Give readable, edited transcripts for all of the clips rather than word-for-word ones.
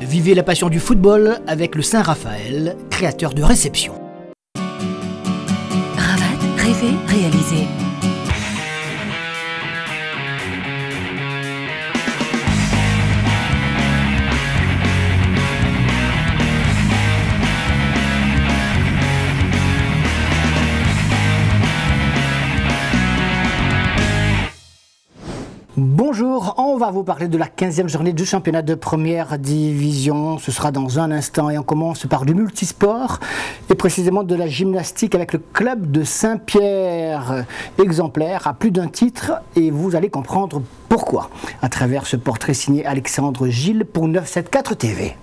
Vivez la passion du football avec le Saint-Raphaël, créateur de réception. Ravat, rêver, réaliser. Bonjour, on va vous parler de la 15e journée du championnat de première division. Ce sera dans un instant et on commence par du multisport et précisément de la gymnastique avec le club de Saint-Pierre. Exemplaire à plus d'un titre et vous allez comprendre pourquoi à travers ce portrait signé Alexandre Gilles pour 974 TV.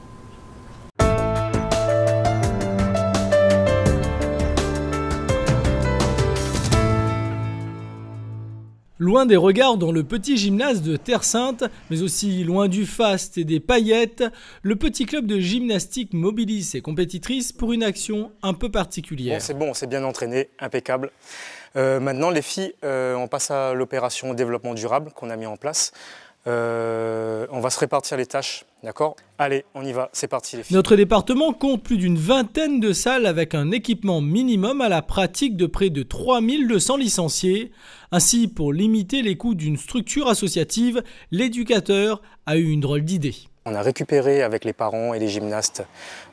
Loin des regards dans le petit gymnase de Terre Sainte, mais aussi loin du faste et des paillettes, le petit club de gymnastique mobilise ses compétitrices pour une action un peu particulière. Bon, on s'est bien entraîné, impeccable. Maintenant, les filles, on passe à l'opération développement durable qu'on a mis en place. On va se répartir les tâches, d'accord? Allez, on y va, c'est parti les filles. Notre département compte plus d'une vingtaine de salles avec un équipement minimum à la pratique de près de 3200 licenciés. Ainsi, pour limiter les coûts d'une structure associative, l'éducateur a eu une drôle d'idée. On a récupéré avec les parents et les gymnastes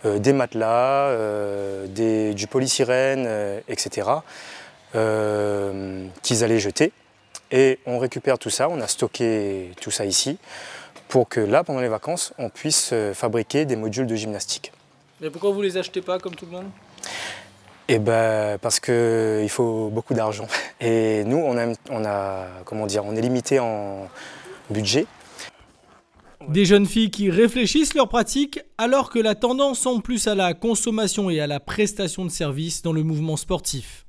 des matelas, du polysirène, etc. Qu'ils allaient jeter. Et on récupère tout ça, on a stocké tout ça ici pour que là, pendant les vacances, on puisse fabriquer des modules de gymnastique. Mais pourquoi vous les achetez pas comme tout le monde? Eh ben, parce qu'il faut beaucoup d'argent. Et nous, on est limité en budget. Des jeunes filles qui réfléchissent leur pratique alors que la tendance semble plus à la consommation et à la prestation de services dans le mouvement sportif.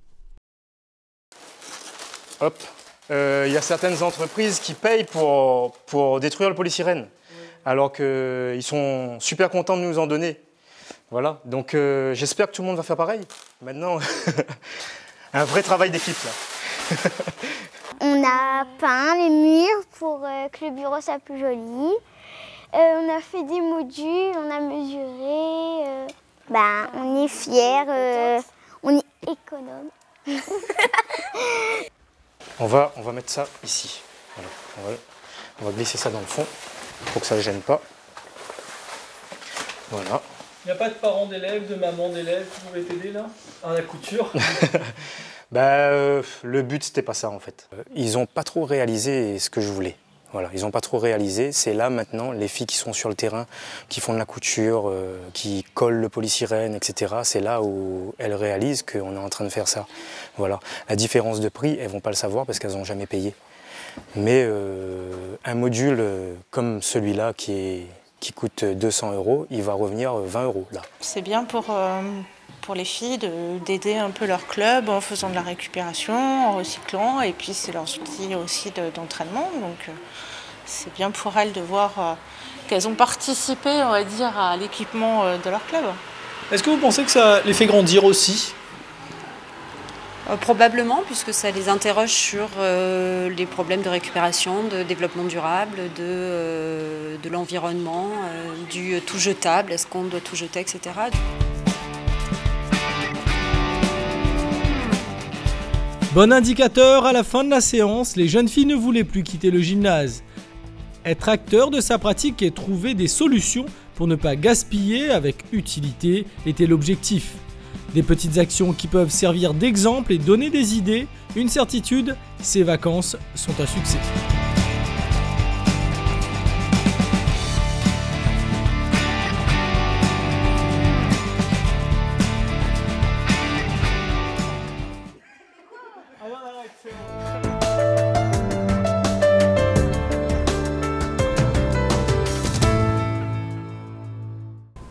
Hop. Il y a certaines entreprises qui payent pour détruire le polysirène, alors qu'ils sont super contents de nous en donner. Voilà, donc j'espère que tout le monde va faire pareil. Maintenant, un vrai travail d'équipe là. On a peint les murs pour que le bureau soit plus joli. On a fait des modules, on a mesuré. On est fiers, on est économe. On va mettre ça ici. Voilà. On va glisser ça dans le fond pour que ça ne gêne pas. Voilà. Il n'y a pas de parents d'élèves, de mamans d'élèves qui pouvaient t'aider là à la couture? Le but, c'était pas ça en fait. Ils n'ont pas trop réalisé ce que je voulais. Voilà, ils n'ont pas trop réalisé. C'est là maintenant, les filles qui sont sur le terrain, qui font de la couture, qui collent le polysirène, etc. C'est là où elles réalisent qu'on est en train de faire ça. Voilà. La différence de prix, elles ne vont pas le savoir parce qu'elles n'ont jamais payé. Mais un module comme celui-là qui coûte 200 €, il va revenir 20 € là. C'est bien pour les filles d'aider un peu leur club en faisant de la récupération, en recyclant, et puis c'est leur outil aussi d'entraînement. Donc c'est bien pour elles de voir qu'elles ont participé, on va dire, à l'équipement de leur club. Est-ce que vous pensez que ça les fait grandir aussi? Probablement, puisque ça les interroge sur les problèmes de récupération, de développement durable, de l'environnement, du tout jetable, est-ce qu'on doit tout jeter, etc. Bon indicateur, à la fin de la séance, les jeunes filles ne voulaient plus quitter le gymnase. Être acteur de sa pratique et trouver des solutions pour ne pas gaspiller avec utilité était l'objectif. Des petites actions qui peuvent servir d'exemple et donner des idées. Une certitude, ces vacances sont un succès.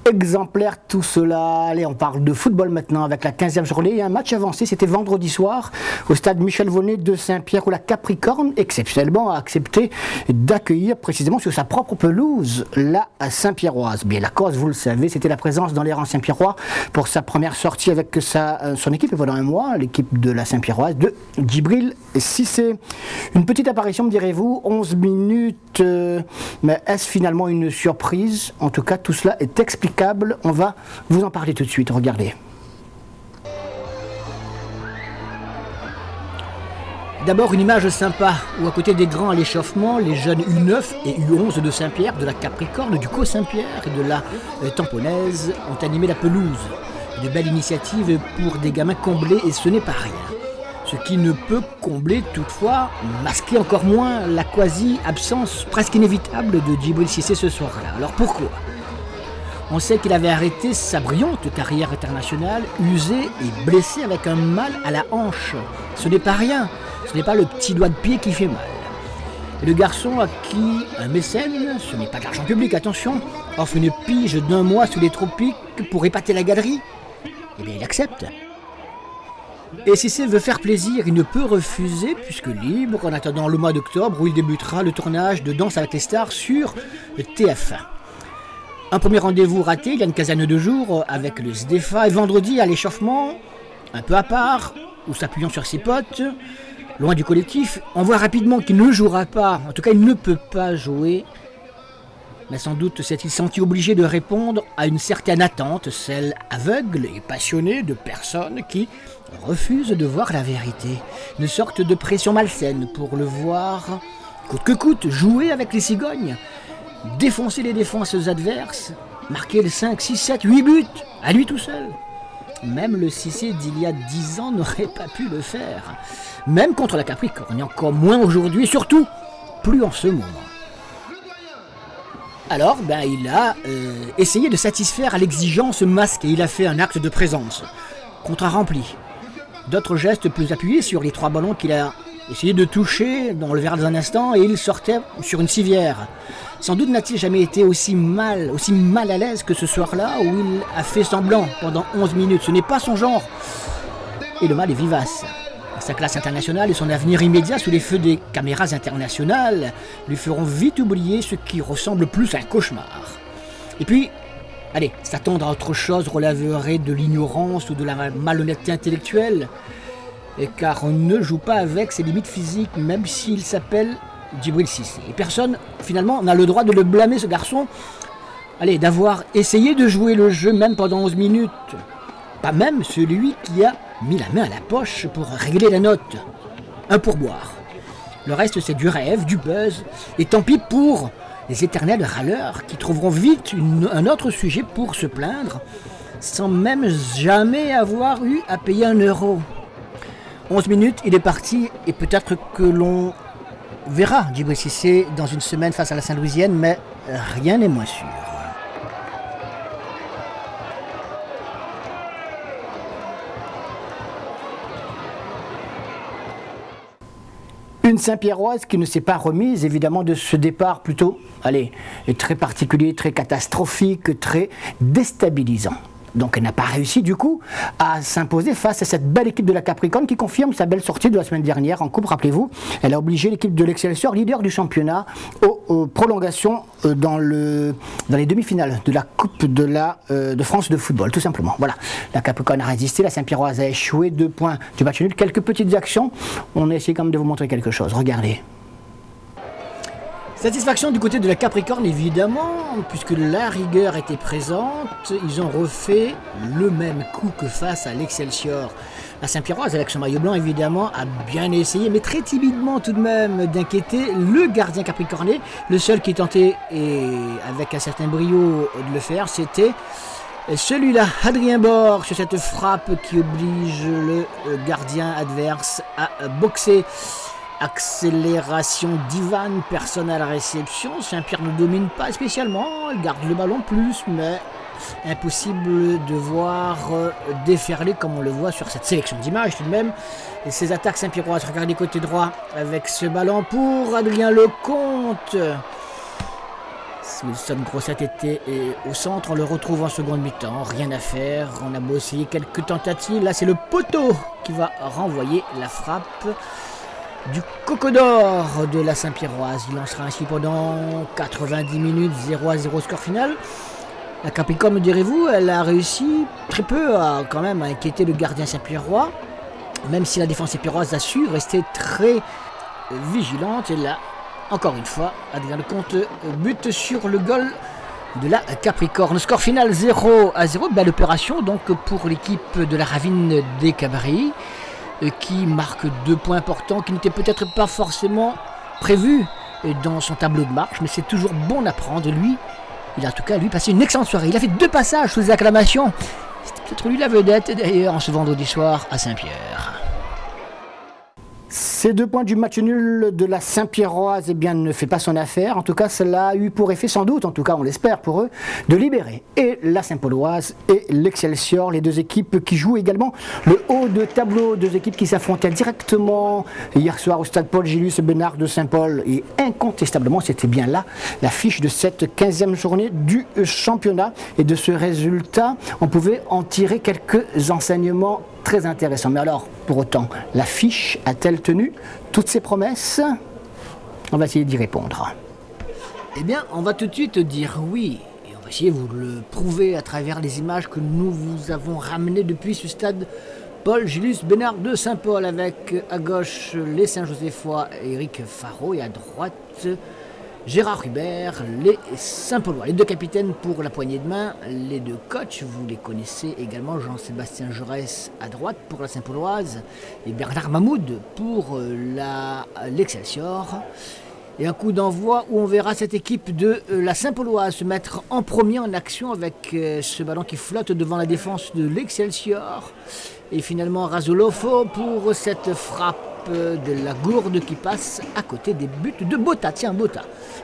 exemplaire tout cela. Allez, on parle de football maintenant avec la 15e journée et un match avancé, c'était vendredi soir au stade Michel Vonnet de Saint-Pierre où la Capricorne exceptionnellement a accepté d'accueillir précisément sur sa propre pelouse la Saint-Pierroise. Bien la cause, vous le savez, c'était la présence dans les rangs Saint-Pierrois pour sa première sortie avec son équipe et pendant un mois, l'équipe de la Saint-Pierroise de Djibril Cissé. Une petite apparition, me direz-vous, 11 minutes, mais est-ce finalement une surprise? En tout cas, tout cela est explicable. On va vous en parler tout de suite, regardez. D'abord une image sympa où à côté des grands à l'échauffement, les jeunes U9 et U11 de Saint-Pierre, de la Capricorne, du Co-Saint-Pierre et de la Tamponnaise ont animé la pelouse. De belles initiatives pour des gamins comblés et ce n'est pas rien. Ce qui ne peut combler toutefois, masquer encore moins la quasi-absence presque inévitable de Djibril Cissé ce soir-là. Alors pourquoi ? On sait qu'il avait arrêté sa brillante carrière internationale, usé et blessé avec un mal à la hanche. Ce n'est pas rien, ce n'est pas le petit doigt de pied qui fait mal. Et le garçon à qui un mécène, ce n'est pas de l'argent public, attention, offre une pige d'un mois sous les tropiques pour épater la galerie, eh bien il accepte. Et si Cissé veut faire plaisir, il ne peut refuser puisque libre en attendant le mois d'octobre où il débutera le tournage de Danse avec les stars sur TF1. Un premier rendez-vous raté il y a une quinzaine de jours avec le SDFA et vendredi à l'échauffement, un peu à part, ou s'appuyant sur ses potes, loin du collectif, on voit rapidement qu'il ne jouera pas, en tout cas il ne peut pas jouer. Mais sans doute s'est-il senti obligé de répondre à une certaine attente, celle aveugle et passionnée de personnes qui refusent de voir la vérité. Une sorte de pression malsaine pour le voir, coûte que coûte, jouer avec les cigognes. Défoncer les défenses adverses, marquer le 5, 6, 7, 8 buts, à lui tout seul. Même le Cissé d'il y a 10 ans n'aurait pas pu le faire. Même contre la Capricorne, et encore moins aujourd'hui, et surtout, plus en ce moment. Alors, il a essayé de satisfaire à l'exigence masquée, il a fait un acte de présence. Contrat rempli. D'autres gestes plus appuyés sur les 3 ballons qu'il a essayé de toucher, on le verra dans un instant, et il sortait sur une civière. Sans doute n'a-t-il jamais été aussi mal à l'aise que ce soir-là où il a fait semblant pendant 11 minutes. Ce n'est pas son genre. Et le mal est vivace. Sa classe internationale et son avenir immédiat sous les feux des caméras internationales lui feront vite oublier ce qui ressemble plus à un cauchemar. Et puis, allez, s'attendre à autre chose relèverait de l'ignorance ou de la malhonnêteté intellectuelle. Et car on ne joue pas avec ses limites physiques, même s'il s'appelle Djibril Cissé. Et personne, finalement, n'a le droit de le blâmer, ce garçon, allez, d'avoir essayé de jouer le jeu même pendant 11 minutes. Pas même celui qui a mis la main à la poche pour régler la note. Un pourboire. Le reste, c'est du rêve, du buzz, et tant pis pour les éternels râleurs qui trouveront vite un autre sujet pour se plaindre, sans même jamais avoir eu à payer 1 euro. 11 minutes, il est parti, et peut-être que l'on verra Djibril Cissé dans une semaine face à la Saint-Louisienne, mais rien n'est moins sûr. Une Saint-Pierroise qui ne s'est pas remise évidemment de ce départ plutôt, allez, très particulier, très catastrophique, très déstabilisant. Donc elle n'a pas réussi du coup à s'imposer face à cette belle équipe de la Capricorne qui confirme sa belle sortie de la semaine dernière en coupe, rappelez-vous. Elle a obligé l'équipe de l'Excelsior, leader du championnat, aux prolongations dans les demi-finales de la Coupe de France de football, tout simplement. Voilà, la Capricorne a résisté, la Saint-Pierroise a échoué, 2 points du match nul, quelques petites actions. On a essayé quand même de vous montrer quelque chose, regardez. Satisfaction du côté de la Capricorne évidemment, puisque la rigueur était présente, ils ont refait le même coup que face à l'Excelsior. La Saint-Pierroise, avec son maillot blanc évidemment, a bien essayé, mais très timidement tout de même, d'inquiéter le gardien capricornais. Le seul qui tentait, et avec un certain brio de le faire, c'était celui-là, Adrien Bord, sur cette frappe qui oblige le gardien adverse à boxer. Accélération d'Ivan, personne à la réception, Saint-Pierre ne domine pas spécialement, il garde le ballon plus, mais impossible de voir déferler comme on le voit sur cette sélection d'images tout de même. Et ces attaques Saint-Pierroises, regardez côté droit avec ce ballon pour Adrien Lecomte. Wilson Grosset était au centre, on le retrouve en seconde mi-temps, rien à faire, on a beau essayer quelques tentatives, là c'est le poteau qui va renvoyer la frappe du Coco d'Or de la Saint-Pierroise. Il lancera ainsi pendant 90 minutes, 0-0 score final. La Capricorne, me direz-vous, elle a réussi très peu à quand même à inquiéter le gardien Saint-Pierrois, même si la défense Saint-Pierroise a su rester très vigilante. Et là, encore une fois, Adrien Lecomte bute sur le goal de la Capricorne. Score final 0-0. Belle opération donc pour l'équipe de la Ravine des Cabris, qui marque 2 points importants qui n'étaient peut-être pas forcément prévus dans son tableau de marche, mais c'est toujours bon à prendre. Lui, il a en tout cas passé une excellente soirée. Il a fait 2 passages sous les acclamations. C'était peut-être lui la vedette d'ailleurs en ce vendredi soir à Saint-Pierre. Ces 2 points du match nul de la Saint-Pierroise ne fait pas son affaire. En tout cas, cela a eu pour effet, sans doute, en tout cas on l'espère pour eux, de libérer et la Saint-Pauloise et l'Excelsior, les 2 équipes qui jouent également le haut de tableau, 2 équipes qui s'affrontaient directement hier soir au stade Paul Gilus Bénard de Saint-Paul. Et incontestablement, c'était bien là l'affiche de cette 15e journée du championnat. Et de ce résultat, on pouvait en tirer quelques enseignements très intéressant. Mais alors, pour autant, l'affiche a-t-elle tenu toutes ses promesses? On va essayer d'y répondre. Eh bien, on va tout de suite dire oui. Et on va essayer de vous le prouver à travers les images que nous vous avons ramenées depuis ce stade Paul Gilus Bénard de Saint-Paul, avec à gauche les Saint-Joséphois Éric Faro et à droite Gérard Hubert, les Saint-Paulois. Les 2 capitaines pour la poignée de main, les 2 coachs, vous les connaissez également, Jean-Sébastien Jaurès à droite pour la Saint-Pauloise et Bernard Mahmoud pour l'Excelsior. Et un coup d'envoi où on verra cette équipe de la Saint-Pauloise se mettre en premier en action avec ce ballon qui flotte devant la défense de l'Excelsior. Et finalement Razolofo pour cette frappe de la Gourde qui passe à côté des buts de Botta. Tiens, Botta,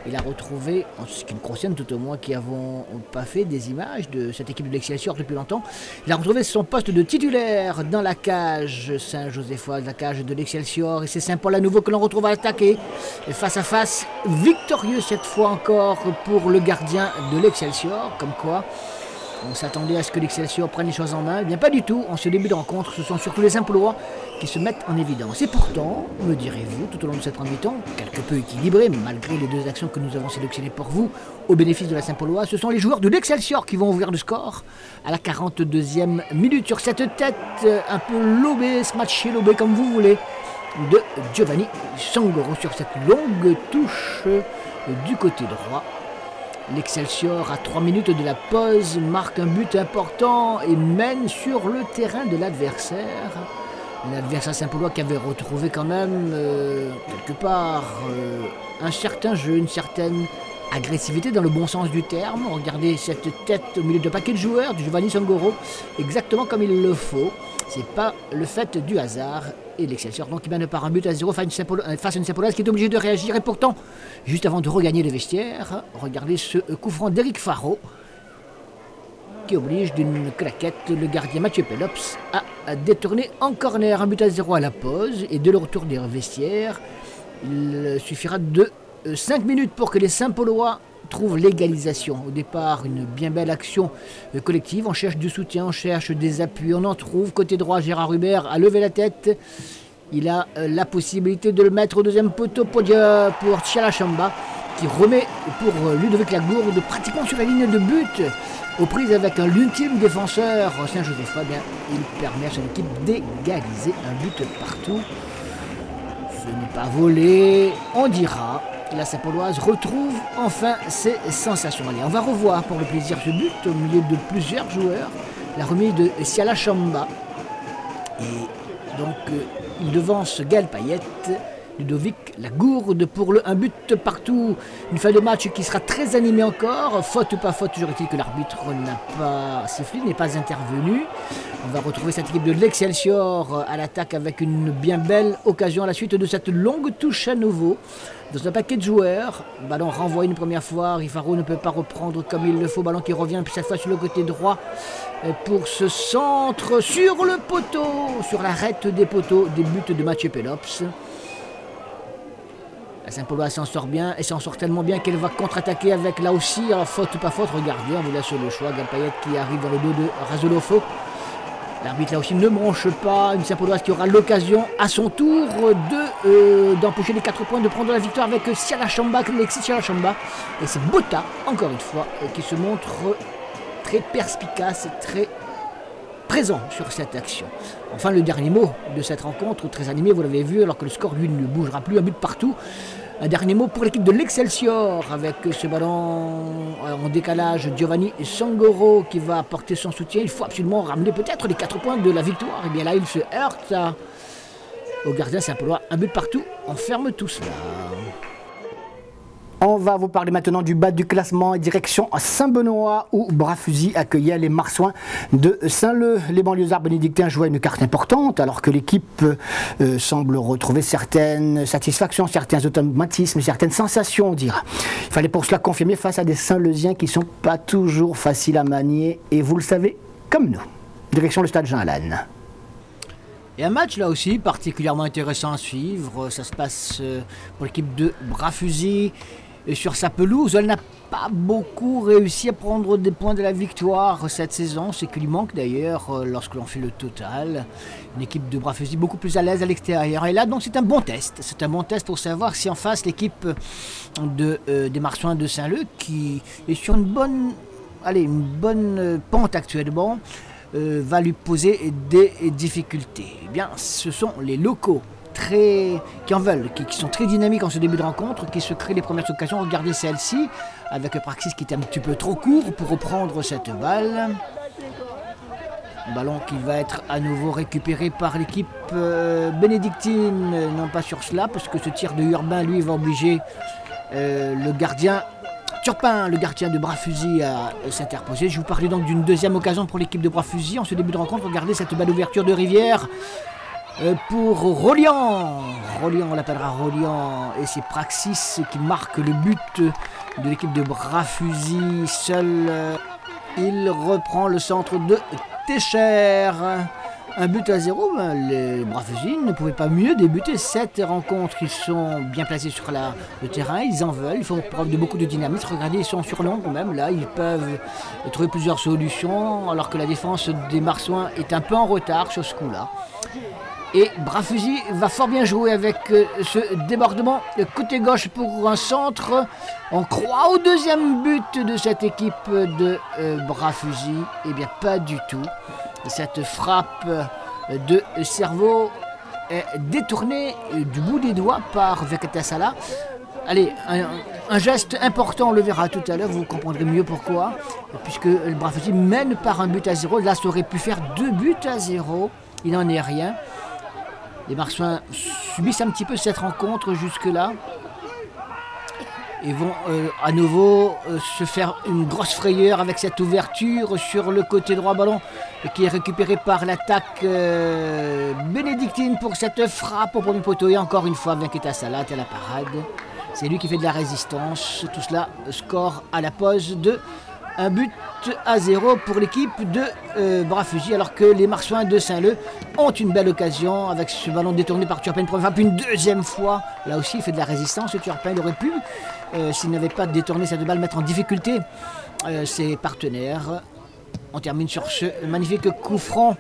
il a retrouvé, en ce qui me concerne tout au moins, qui n'avons pas fait des images de cette équipe de l'Excelsior depuis longtemps, il a retrouvé son poste de titulaire dans la cage Saint-Joséphoise, la cage de l'Excelsior, et c'est Saint-Paul à nouveau que l'on retrouve à attaquer, et face à face, victorieux cette fois encore pour le gardien de l'Excelsior, comme quoi on s'attendait à ce que l'Excelsior prenne les choses en main. Eh bien pas du tout, en ce début de rencontre, ce sont surtout les Saint-Paulois qui se mettent en évidence. Et pourtant, me direz-vous, tout au long de cette première mi-temps, quelque peu équilibré, malgré les 2 actions que nous avons sélectionnées pour vous, au bénéfice de la Saint-Paulois, ce sont les joueurs de l'Excelsior qui vont ouvrir le score à la 42e minute sur cette tête un peu lobée, smatchée, lobée comme vous voulez, de Giovanni Sangoro sur cette longue touche du côté droit. L'Excelsior, à 3 minutes de la pause, marque un but important et mène sur le terrain de l'adversaire. L'adversaire Saint-Paulois qui avait retrouvé quand même, quelque part, un certain jeu, une certaine agressivité dans le bon sens du terme. Regardez cette tête au milieu de paquet de joueurs de Giovanni Sangoro, exactement comme il le faut. C'est pas le fait du hasard. Et l'Excelsior donc qui mène par un but à 0 face à une Saint-Pauloise qui est obligée de réagir. Et pourtant, juste avant de regagner les vestiaires, regardez ce coup franc d'Éric Faro qui oblige d'une claquette le gardien Mathieu Pelops à détourner en corner. Un but à 0 à la pause. Et dès le retour des vestiaires, il suffira de 5 minutes pour que les Saint-Paulois trouvent l'égalisation. Au départ, une bien belle action collective. On cherche du soutien, on cherche des appuis. On en trouve. Côté droit, Gérard Hubert a levé la tête. Il a la possibilité de le mettre au 2e poteau pour Tchalachamba, qui remet pour Ludovic Lagourde pratiquement sur la ligne de but. Aux prises avec l'ultime défenseur Saint-Joséphois, il permet à son équipe d'égaliser un but partout. Ce n'est pas volé, on dira. La Saint-Pauloise retrouve enfin ses sensations. Allez, on va revoir pour le plaisir ce but au milieu de plusieurs joueurs. La remise de Siala Chamba. Et donc, il devance Gaël Payette, Ludovic Lagourde pour un but partout. Une fin de match qui sera très animée encore. Faute ou pas faute, toujours est-il que l'arbitre n'a pas sifflé, n'est pas intervenu. On va retrouver cette équipe de l'Excelsior à l'attaque avec une bien belle occasion à la suite de cette longue touche à nouveau. Dans un paquet de joueurs, ballon renvoyé une première fois, Rifaro ne peut pas reprendre comme il le faut, ballon qui revient puis cette fois sur le côté droit pour ce centre sur le poteau, sur l'arête des poteaux, des buts de Mathieu Pelops. La Saint-Pauloise s'en sort bien et s'en sort tellement bien qu'elle va contre-attaquer avec là aussi, faute ou pas faute, regardez, on vous laisse le choix. Galpayet qui arrive dans le dos de Razolofo. L'arbitre là aussi ne bronche pas, une Saint-Pauloise qui aura l'occasion à son tour d'empocher les 4 points, de prendre la victoire avec Alexis Sialachamba. Et c'est Bota, encore une fois, qui se montre très perspicace, très présent sur cette action. Enfin, le dernier mot de cette rencontre, très animée, vous l'avez vu, alors que le score, lui, ne bougera plus, un but partout. Un dernier mot pour l'équipe de l'Excelsior, avec ce ballon en décalage, Giovanni Sangoro qui va apporter son soutien. Il faut absolument ramener peut-être les 4 points de la victoire. Et bien là, il se heurte au gardien Saint-Paulois. Un but partout, on ferme tout cela. On va vous parler maintenant du bas du classement et direction à Saint-Benoît où Bras-Fusil accueillait les Marsouins de Saint-Leu. Les banlieusards bénédictins jouaient une carte importante alors que l'équipe semble retrouver certaines satisfactions, certains automatismes, certaines sensations, on dira. Il fallait pour cela confirmer face à des Saint-Leusiens qui ne sont pas toujours faciles à manier et vous le savez comme nous. Direction le stade Jean-Alain. Et un match là aussi particulièrement intéressant à suivre. Ça se passe pour l'équipe de Bras-Fusil. Sur sa pelouse, elle n'a pas beaucoup réussi à prendre des points de la victoire cette saison, ce qui lui manque d'ailleurs lorsque l'on fait le total. Une équipe de Bras-Fusil beaucoup plus à l'aise à l'extérieur. Et là donc c'est un bon test. C'est un bon test pour savoir si en face l'équipe des Marsouins de Saint-Leu qui est sur une bonne pente actuellement, va lui poser des difficultés. Eh bien, ce sont les locaux qui en veulent, qui sont très dynamiques en ce début de rencontre, qui se créent les premières occasions. Regardez celle-ci, avec Praxis qui est un petit peu trop court pour reprendre cette balle. Un ballon qui va être à nouveau récupéré par l'équipe bénédictine, non pas sur cela, parce que ce tir de Urbain, lui, va obliger le gardien Turpin, le gardien de Bras-Fusil, à s'interposer. Je vous parlais donc d'une deuxième occasion pour l'équipe de Bras-Fusil en ce début de rencontre. Regardez cette balle d'ouverture de Rivière. Pour Rolian, on l'appellera Rolian, et c'est Praxis qui marque le but de l'équipe de Bras-Fusil. Seul, il reprend le centre de Técher. Un but à 0, les Bras-Fusil ne pouvaient pas mieux débuter cette rencontre. Ils sont bien placés sur le terrain, ils en veulent, ils font preuve de beaucoup de dynamisme. Regardez, ils sont sur l'ombre même, là, ils peuvent trouver plusieurs solutions, alors que la défense des Marsouins est un peu en retard sur ce coup-là. Et Bras-Fusil va fort bien jouer avec ce débordement côté gauche pour un centre. On croit au deuxième but de cette équipe de Bras-Fusil. Eh bien pas du tout. Cette frappe de cerveau est détournée du bout des doigts par Veketasala. Allez, un geste important, on le verra tout à l'heure, vous comprendrez mieux pourquoi. Puisque le Bras-Fusil mène par un but à 0. Là, ça aurait pu faire 2 buts à 0. Il n'en est rien. Les Marsouins subissent un petit peu cette rencontre jusque-là et vont à nouveau se faire une grosse frayeur avec cette ouverture sur le côté droit, ballon qui est récupéré par l'attaque bénédictine pour cette frappe au premier poteau. Et encore une fois, Veketasala à la parade. C'est lui qui fait de la résistance. Tout cela score à la pause de un but à 0 pour l'équipe de Bras-Fusil, alors que les Marsouins de Saint-Leu ont une belle occasion avec ce ballon détourné par Turpin une première fois, puis une deuxième fois. Là aussi, il fait de la résistance. Turpin, il aurait pu, s'il n'avait pas détourné cette balle, mettre en difficulté ses partenaires. On termine sur ce magnifique coup franc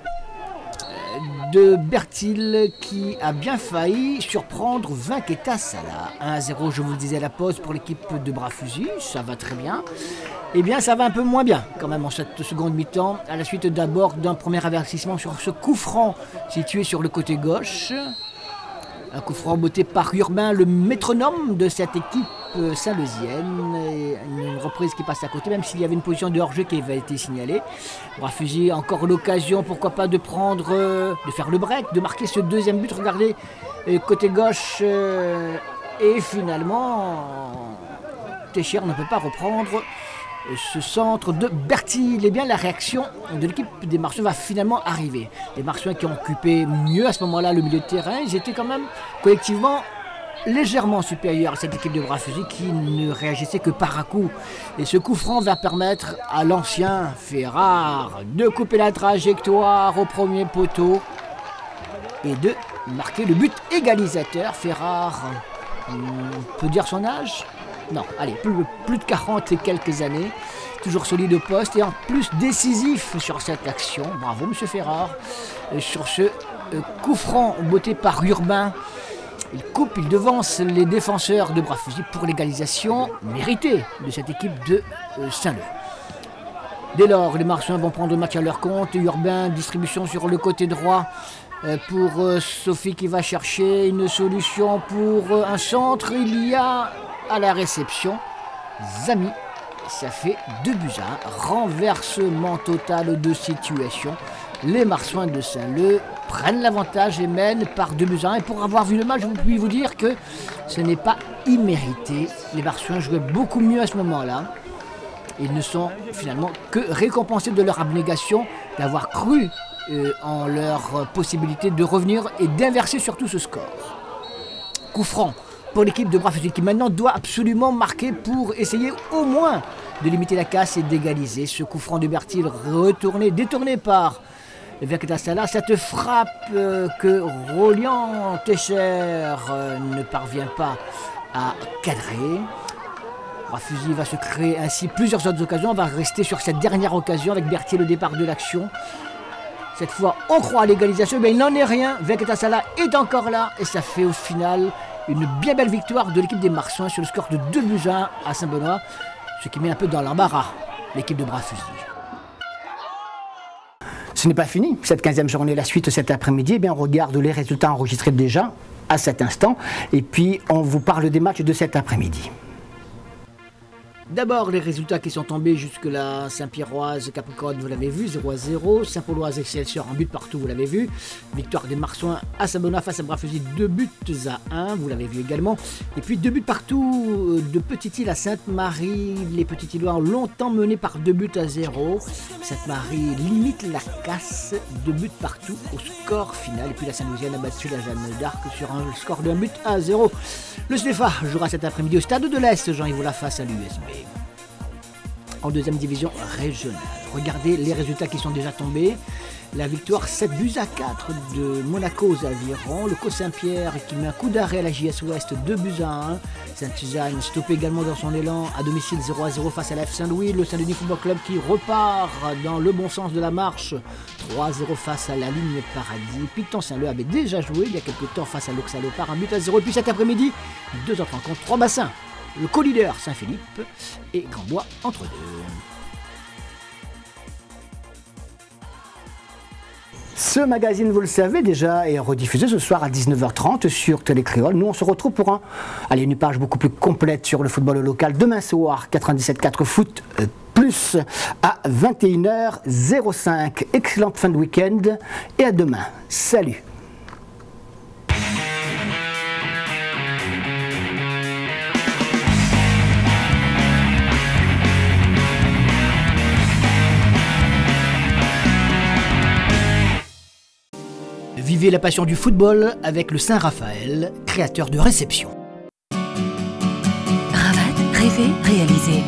de Bertil qui a bien failli surprendre Veketasala. 1-0, je vous le disais à la pause pour l'équipe de Bras-Fusil, ça va très bien. Eh bien, ça va un peu moins bien quand même en cette seconde mi-temps, à la suite d'abord d'un premier avertissement sur ce coup franc situé sur le côté gauche. Un coup franc botté par Urbain, le métronome de cette équipe saint-leusienne. Une reprise qui passe à côté, même s'il y avait une position de hors-jeu qui avait été signalée. Bras-Fusil, encore l'occasion, pourquoi pas, de faire le break, de marquer ce deuxième but. Regardez, côté gauche. Et finalement, Técher ne peut pas reprendre ce centre de Bertil. Et bien la réaction de l'équipe des Marsouins va finalement arriver. Les Marsouins qui ont occupé mieux à ce moment-là le milieu de terrain, ils étaient quand même collectivement légèrement supérieurs à cette équipe de Bras-Fusil qui ne réagissait que par à coup. Et ce coup franc va permettre à l'ancien Ferrare de couper la trajectoire au premier poteau et de marquer le but égalisateur. Ferrare On peut dire son âge? Non, allez, plus de 40 et quelques années. Toujours solide au poste et en plus décisif sur cette action. Bravo, M. Ferrard. Et sur ce coup franc botté par Urbain, il coupe, il devance les défenseurs de Bras-Fusil pour l'égalisation méritée de cette équipe de Saint-Leu. Dès lors, les Marsouins vont prendre le match à leur compte. Urbain, distribution sur le côté droit pour Sophie qui va chercher une solution pour un centre. Il y a à la réception Zami. Ça fait 2-1. Renversement total de situation. Les Marsouins de Saint-Leu prennent l'avantage et mènent par 2-1. Et pour avoir vu le match, je puis vous dire que ce n'est pas immérité. Les Marsouins jouaient beaucoup mieux à ce moment-là. Ils ne sont finalement que récompensés de leur abnégation, d'avoir cru en leur possibilité de revenir et d'inverser surtout ce score. Coup franc pour l'équipe de Bras-Fusil qui maintenant doit absolument marquer pour essayer au moins de limiter la casse et d'égaliser. Ce coup franc de Bertil retourné, détourné par Vektasala. Cette frappe que Rolian Tescher ne parvient pas à cadrer. Bras-Fusil va se créer ainsi plusieurs autres occasions. On va rester sur cette dernière occasion avec Berthier le départ de l'action. Cette fois, on croit à l'égalisation, mais il n'en est rien. Vektasala est encore là et ça fait au final une bien belle victoire de l'équipe des Marsouins sur le score de 2-1 à Saint-Benoît, ce qui met un peu dans l'embarras l'équipe de Bras-Fusil. Ce n'est pas fini, cette 15e journée, la suite cet après-midi. Eh bien, on regarde les résultats enregistrés déjà à cet instant et puis on vous parle des matchs de cet après-midi. D'abord, les résultats qui sont tombés jusque-là. Saint-Pierroise, Capricorne, vous l'avez vu, 0-0. Saint-Pauloise, Excelsior, en but partout, vous l'avez vu. Victoire des Marsouins à Saint-Benoît face à Bras-Fusil, 2-1, vous l'avez vu également. Et puis 2 buts partout de Petite-Île à Sainte-Marie. Les Petite-Îlois ont longtemps mené par 2-0. Sainte-Marie limite la casse, 2 buts partout au score final. Et puis la Saint-Louisienne a battu la Jeanne d'Arc sur un score de 1-0. Le CFA jouera cet après-midi au Stade de l'Est, Jean-Yves Oula face à l'USB. En deuxième division régionale. Regardez les résultats qui sont déjà tombés. La victoire 7-4 de Monaco aux Avirons. Le Co Saint-Pierre qui met un coup d'arrêt à la JS Ouest, 2-1. Sainte-Suzanne stoppé également dans son élan à domicile 0-0 face à la F Saint-Louis. Le Saint-Denis Football Club qui repart dans le bon sens de la marche, 3-0 face à la Ligne Paradis. Piton Saint-Leu avait déjà joué il y a quelques temps face à l'Auxalopar, 1-0. Et puis cet après-midi, 2 autres rencontres, 3 bassins. Le co-leader Saint-Philippe et Cambois entre deux. Ce magazine, vous le savez déjà, est rediffusé ce soir à 19h30 sur Télé Créole. Nous, on se retrouve pour une page beaucoup plus complète sur le football local. Demain soir, 97.4 Foot Plus à 21h05. Excellente fin de week-end et à demain. Salut! Vivez la passion du football avec le Saint-Raphaël, créateur de réception. Ravat, rêver, réaliser.